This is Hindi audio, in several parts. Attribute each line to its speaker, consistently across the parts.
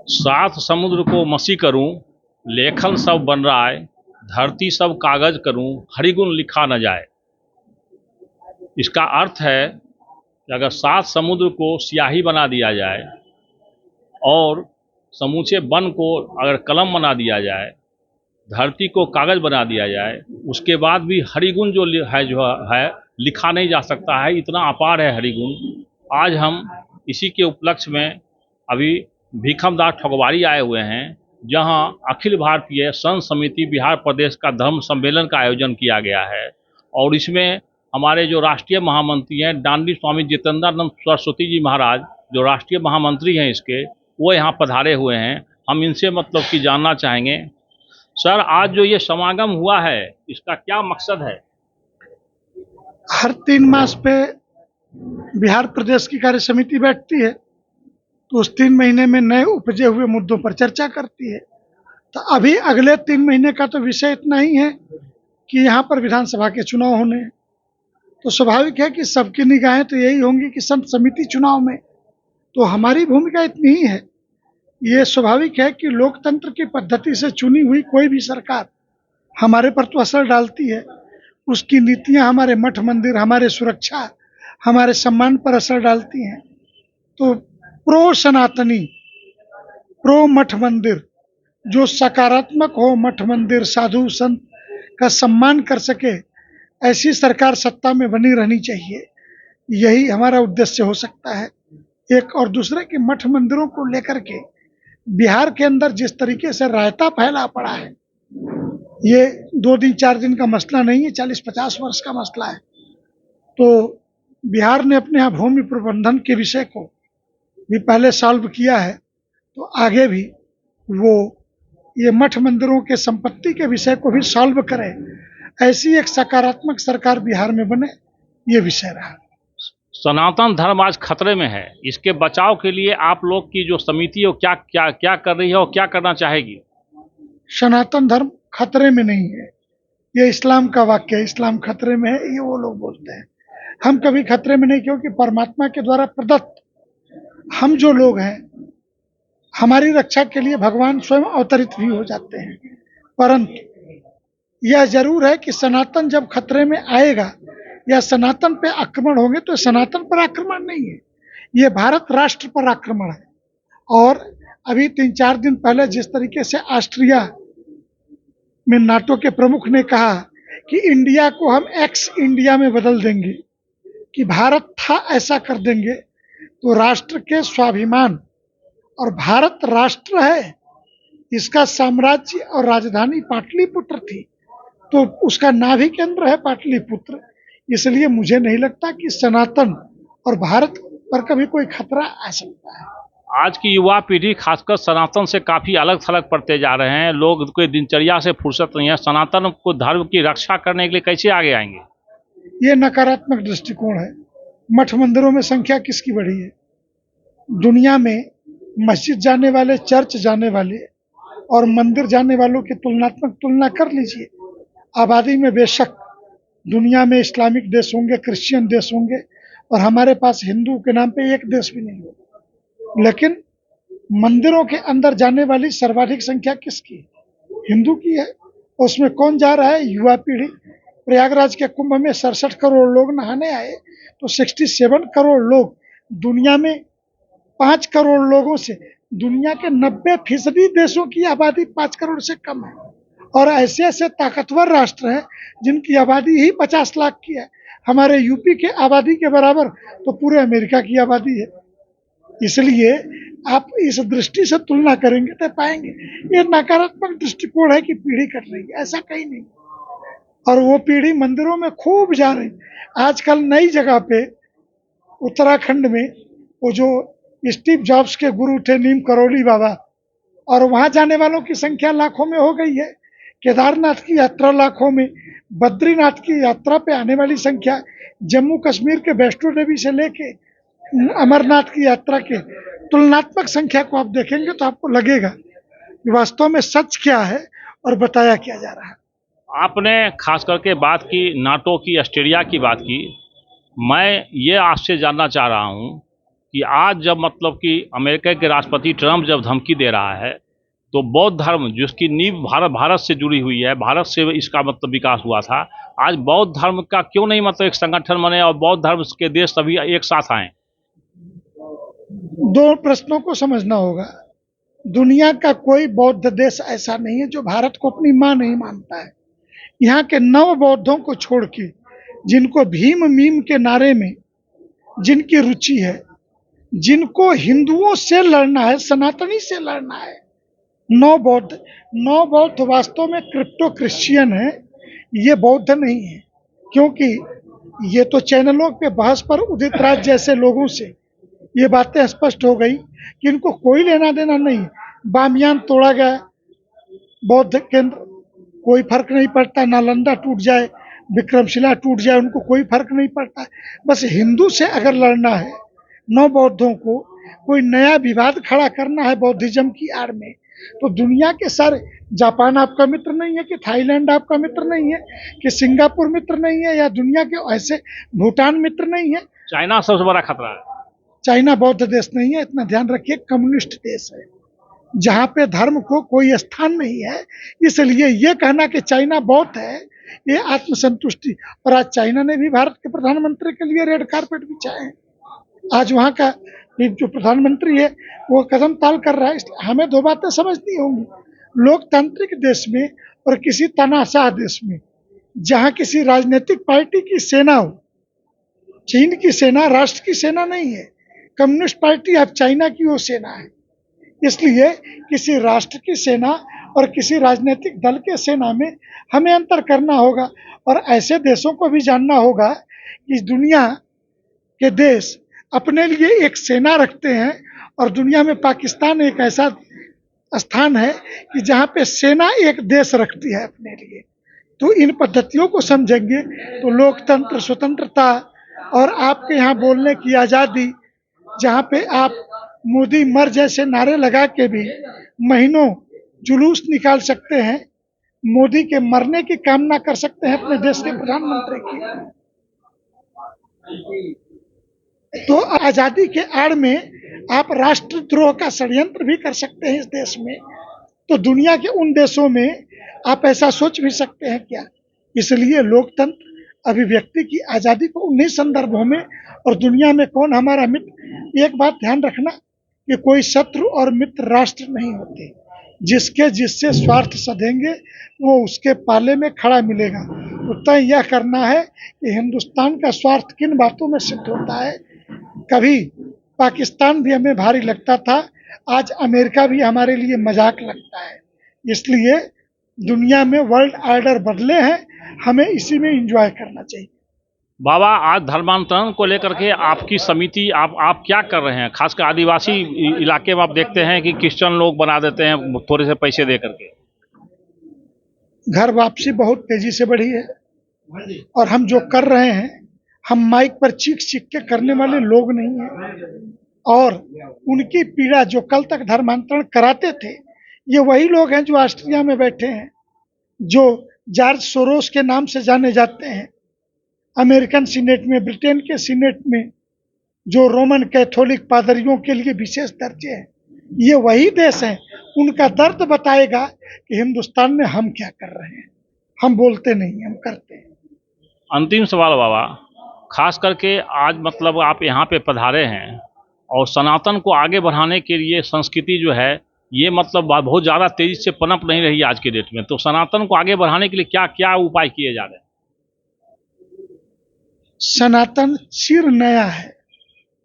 Speaker 1: सात समुद्र को मसी करूं, लेखन सब बन रहा है, धरती सब कागज करूं, हरिगुण लिखा न जाए। इसका अर्थ है कि अगर सात समुद्र को स्याही बना दिया जाए और समूचे वन को अगर कलम बना दिया जाए, धरती को कागज बना दिया जाए, उसके बाद भी हरिगुण जो है लिखा नहीं जा सकता है। इतना अपार है हरिगुण। आज हम इसी के उपलक्ष्य में अभी भीखमदास ठकुरबाड़ी आए हुए हैं, जहां अखिल भारतीय संत समिति बिहार प्रदेश का धर्म सम्मेलन का आयोजन किया गया है। और इसमें हमारे जो राष्ट्रीय महामंत्री हैं डांडी स्वामी जितेंद्रानंद सरस्वती जी महाराज, जो राष्ट्रीय महामंत्री हैं इसके, वो यहाँ पधारे हुए हैं। हम इनसे मतलब कि जानना चाहेंगे, सर आज जो ये समागम हुआ है इसका क्या मकसद है?
Speaker 2: हर 3 मास पे बिहार प्रदेश की कार्य समिति बैठती है, तो उस 3 महीने में नए उपजे हुए मुद्दों पर चर्चा करती है। तो अभी अगले 3 महीने का तो विषय इतना ही है कि यहाँ पर विधानसभा के चुनाव होने हैं। तो स्वाभाविक है कि सबकी निगाहें तो यही होंगी कि संत समिति चुनाव में, तो हमारी भूमिका इतनी ही है। ये स्वाभाविक है कि लोकतंत्र की पद्धति से चुनी हुई कोई भी सरकार हमारे पर तो असर डालती है। उसकी नीतियां हमारे मठ मंदिर, हमारे सुरक्षा, हमारे सम्मान पर असर डालती हैं। तो प्रो सनातनी, प्रो मठ मंदिर, जो सकारात्मक हो, मठ मंदिर साधु संत का सम्मान कर सके, ऐसी सरकार सत्ता में बनी रहनी चाहिए। यही हमारा उद्देश्य हो सकता है। एक और दूसरे के मठ मंदिरों को लेकर के बिहार के अंदर जिस तरीके से रायता फैला पड़ा है, ये 2 दिन 4 दिन का मसला नहीं है, 40-50 वर्ष का मसला है। तो बिहार ने अपने यहाँ भूमि प्रबंधन के विषय को भी पहले सॉल्व किया है, तो आगे भी वो ये मठ मंदिरों के संपत्ति के विषय को भी सॉल्व करे। ऐसी एक सकारात्मक सरकार बिहार में बने, ये विषय रहा।
Speaker 1: सनातन धर्म आज खतरे में है, इसके बचाव के लिए आप लोग की जो समिति है वो क्या क्या क्या कर रही है और क्या करना चाहेगी?
Speaker 2: सनातन धर्म खतरे में नहीं है, ये इस्लाम का वाक्य है। इस्लाम खतरे में है, ये वो लोग बोलते हैं। हम कभी खतरे में नहीं, क्योंकि परमात्मा के द्वारा प्रदत्त हम जो लोग हैं, हमारी रक्षा के लिए भगवान स्वयं अवतरित भी हो जाते हैं। परंतु यह जरूर है कि सनातन जब खतरे में आएगा या सनातन पे आक्रमण होंगे, तो सनातन पर आक्रमण नहीं है, ये भारत राष्ट्र पर आक्रमण है। और अभी 3-4 दिन पहले जिस तरीके से ऑस्ट्रिया में नाटो के प्रमुख ने कहा कि इंडिया को हम एक्स इंडिया में बदल देंगे, कि भारत था ऐसा कर देंगे, तो राष्ट्र के स्वाभिमान, और भारत राष्ट्र है, इसका साम्राज्य और राजधानी पाटलिपुत्र थी, तो उसका नाभि केंद्र है पाटलिपुत्र। इसलिए मुझे नहीं लगता कि सनातन और भारत पर कभी कोई खतरा आ सकता है।
Speaker 1: आज की युवा पीढ़ी खासकर सनातन से काफ़ी अलग थलग पड़ते जा रहे हैं। लोग कोई दिनचर्या से फुर्सत नहीं है। सनातन को धर्म की रक्षा करने के लिए कैसे आगे आएंगे?
Speaker 2: ये नकारात्मक दृष्टिकोण है। मठ मंदिरों में संख्या किसकी बढ़ी है? दुनिया में मस्जिद जाने वाले, चर्च जाने वाले और मंदिर जाने वालों की तुलनात्मक तुलना कर लीजिए। आबादी में बेशक दुनिया में इस्लामिक देश होंगे, क्रिश्चियन देश होंगे, और हमारे पास हिंदू के नाम पे एक देश भी नहीं होगा, लेकिन मंदिरों के अंदर जाने वाली सर्वाधिक संख्या किसकी? हिंदू की है। उसमें कौन जा रहा है? युवा पीढ़ी। प्रयागराज के कुंभ में 67 करोड़ लोग नहाने आए, तो 67 करोड़ लोग दुनिया में 5 करोड़ लोगों से, दुनिया के 90% देशों की आबादी 5 करोड़ से कम है। और ऐसे ऐसे ताकतवर राष्ट्र हैं जिनकी आबादी ही 50 लाख की है। हमारे यूपी के आबादी के बराबर तो पूरे अमेरिका की आबादी है। इसलिए आप इस दृष्टि से तुलना करेंगे तो पाएंगे ये नकारात्मक दृष्टिकोण है कि पीढ़ी कट रही है, ऐसा कहीं नहीं। और वो पीढ़ी मंदिरों में खूब जा रही। आजकल नई जगह पे उत्तराखंड में वो जो स्टीव जॉब्स के गुरु थे नीम करोली बाबा, और वहां जाने वालों की संख्या लाखों में हो गई है। केदारनाथ की यात्रा लाखों में, बद्रीनाथ की यात्रा पे आने वाली संख्या, जम्मू कश्मीर के वैष्णो देवी से लेके अमरनाथ की यात्रा के तुलनात्मक संख्या को आप देखेंगे तो आपको लगेगा कि वास्तव में सच क्या है और बताया क्या जा रहा है।
Speaker 1: आपने खास करके बात की नाटो की, ऑस्ट्रेलिया की बात की। मैं ये आपसे जानना चाह रहा हूँ कि आज जब मतलब कि अमेरिका के राष्ट्रपति ट्रंप जब धमकी दे रहा है, तो बौद्ध धर्म जिसकी नींव भारत से जुड़ी हुई है, भारत से इसका मतलब विकास हुआ था, आज बौद्ध धर्म का क्यों नहीं मतलब एक संगठन बने और बौद्ध धर्म के देश सभी एक साथ आए?
Speaker 2: दो प्रश्नों को समझना होगा। दुनिया का कोई बौद्ध देश ऐसा नहीं है जो भारत को अपनी मां नहीं मानता है। यहाँ के नव बौद्धों को छोड़ के, जिनको भीम मीम के नारे में जिनकी रुचि है, जिनको हिंदुओं से लड़ना है, सनातनी से लड़ना है, नौ बौद्ध वास्तव में क्रिप्टो क्रिश्चियन है, ये बौद्ध नहीं है। क्योंकि ये तो चैनलों पे बहस पर उदित राज जैसे लोगों से ये बातें स्पष्ट हो गई कि इनको कोई लेना देना नहीं। बामियान तोड़ा गया, बौद्ध केंद्र, कोई फर्क नहीं पड़ता। नालंदा टूट जाए, विक्रमशिला टूट जाए, उनको कोई फर्क नहीं पड़ता। बस हिंदू से अगर लड़ना है, नौ बौद्धों को कोई नया विवाद खड़ा करना है बौद्धिज्म की आड़ में, तो दुनिया के सारे, जापान आपका मित्र नहीं है कि थाईलैंड आपका मित्र नहीं है कि सिंगापुर मित्र नहीं है या दुनिया के ऐसे भूटान मित्र नहीं है।
Speaker 1: चाइना सबसे बड़ा खतरा है।
Speaker 2: चाइना बौद्ध देश नहीं है, इतना ध्यान रखिए, कम्युनिस्ट देश है जहाँ पे धर्म को कोई स्थान नहीं है। इसलिए ये कहना कि चाइना बौद्ध है, ये आत्मसंतुष्टि। और आज चाइना ने भी भारत के प्रधानमंत्री के लिए रेड कारपेट बिछाए हैं। आज वहाँ का जो प्रधानमंत्री है वो कदम ताल कर रहा है। हमें दो बातें समझनी होंगी। लोकतांत्रिक देश में और किसी तानाशाह देश में जहाँ किसी राजनीतिक पार्टी की सेना हो, चीन की सेना राष्ट्र की सेना नहीं है, कम्युनिस्ट पार्टी ऑफ चाइना की वो सेना है। इसलिए किसी राष्ट्र की सेना और किसी राजनीतिक दल के सेना में हमें अंतर करना होगा। और ऐसे देशों को भी जानना होगा कि दुनिया के देश अपने लिए एक सेना रखते हैं और दुनिया में पाकिस्तान एक ऐसा स्थान है कि जहाँ पे सेना एक देश रखती है अपने लिए। तो इन पद्धतियों को समझेंगे तो लोकतंत्र, स्वतंत्रता और आपके यहाँ बोलने की आज़ादी, जहाँ पे आप मोदी मर जैसे नारे लगा के भी महीनों जुलूस निकाल सकते हैं, मोदी के मरने की कामना कर सकते हैं अपने देश के प्रधानमंत्री की, तो आजादी के आड़ में आप राष्ट्रद्रोह का षड्यंत्र भी कर सकते हैं इस देश में। तो दुनिया के उन देशों में आप ऐसा सोच भी सकते हैं क्या? इसलिए लोकतंत्र, अभिव्यक्ति की आजादी को उन्हीं संदर्भों में, और दुनिया में कौन हमारा मित्र, एक बात ध्यान रखना कि कोई शत्रु और मित्र राष्ट्र नहीं होते। जिसके जिससे स्वार्थ सधेंगे वो उसके पाले में खड़ा मिलेगा। तो तय यह करना है कि हिंदुस्तान का स्वार्थ किन बातों में सिद्ध होता है। कभी पाकिस्तान भी हमें भारी लगता था, आज अमेरिका भी हमारे लिए मजाक लगता है। इसलिए दुनिया में वर्ल्ड ऑर्डर बदले हैं, हमें इसी में एंजॉय करना चाहिए।
Speaker 1: बाबा, आज धर्मांतरण को लेकर के आपकी समिति, आप क्या कर रहे हैं? खासकर आदिवासी इलाके में आप देखते हैं कि क्रिश्चियन लोग बना देते हैं थोड़े से पैसे दे करके।
Speaker 2: घर वापसी बहुत तेजी से बढ़ी है और हम जो कर रहे हैं, हम माइक पर चीख चीख के करने वाले लोग नहीं हैं। और उनकी पीड़ा, जो कल तक धर्मांतरण कराते थे, ये वही लोग हैं जो ऑस्ट्रिया में बैठे हैं, जो जॉर्ज सोरोस के नाम से जाने जाते हैं, अमेरिकन सीनेट में, ब्रिटेन के सीनेट में, जो रोमन कैथोलिक पादरियों के लिए विशेष दर्जे हैं। ये वही देश हैं। उनका दर्द बताएगा कि हिंदुस्तान में हम क्या कर रहे हैं। हम बोलते नहीं, हम करते हैं।
Speaker 1: अंतिम सवाल बाबा, खास करके आज मतलब आप यहाँ पे पधारे हैं और सनातन को आगे बढ़ाने के लिए संस्कृति जो है ये मतलब बहुत ज़्यादा तेजी से पनप नहीं रही आज के डेट में, तो सनातन को आगे बढ़ाने के लिए क्या क्या उपाय किए जा रहे हैं?
Speaker 2: सनातन चिर नया है,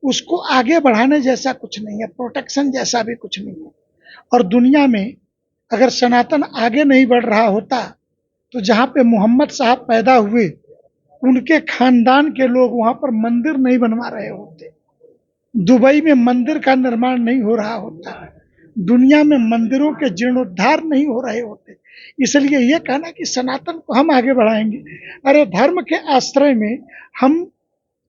Speaker 2: उसको आगे बढ़ाने जैसा कुछ नहीं है, प्रोटेक्शन जैसा भी कुछ नहीं है। और दुनिया में अगर सनातन आगे नहीं बढ़ रहा होता तो जहाँ पे मोहम्मद साहब पैदा हुए, उनके खानदान के लोग वहाँ पर मंदिर नहीं बनवा रहे होते, दुबई में मंदिर का निर्माण नहीं हो रहा होता, दुनिया में मंदिरों के जीर्णोद्धार नहीं हो रहे होते। इसलिए ये कहना कि सनातन को हम आगे बढ़ाएंगे, अरे धर्म के आश्रय में हम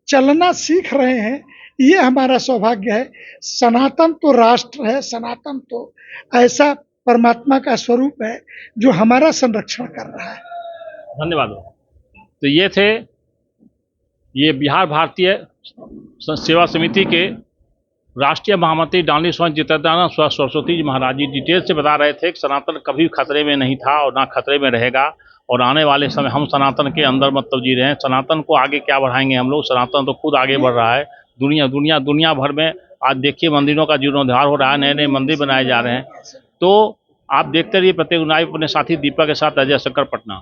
Speaker 2: चलना सीख रहे हैं, ये हमारा सौभाग्य है। सनातन तो राष्ट्र है, सनातन तो ऐसा परमात्मा का स्वरूप है जो हमारा संरक्षण कर रहा है।
Speaker 1: धन्यवाद। तो ये थे बिहार भारतीय सेवा समिति के राष्ट्रीय महामंत्री डांडी स्वामी चित्तरत्न सरस्वती जी महाराज जी डिटेल से बता रहे थे कि सनातन कभी खतरे में नहीं था और ना खतरे में रहेगा, और आने वाले समय हम सनातन के अंदर मतलब जी रहे हैं। सनातन को आगे क्या बढ़ाएंगे हम लोग, सनातन तो खुद आगे बढ़ रहा है। दुनिया भर में आज देखिए मंदिरों का जीर्णोद्धार हो रहा है, नए नए मंदिर बनाए जा रहे हैं। तो आप देखते रहिए प्रत्येक लाइव अपने साथी दीपक के साथ अजय शंकर, पटना।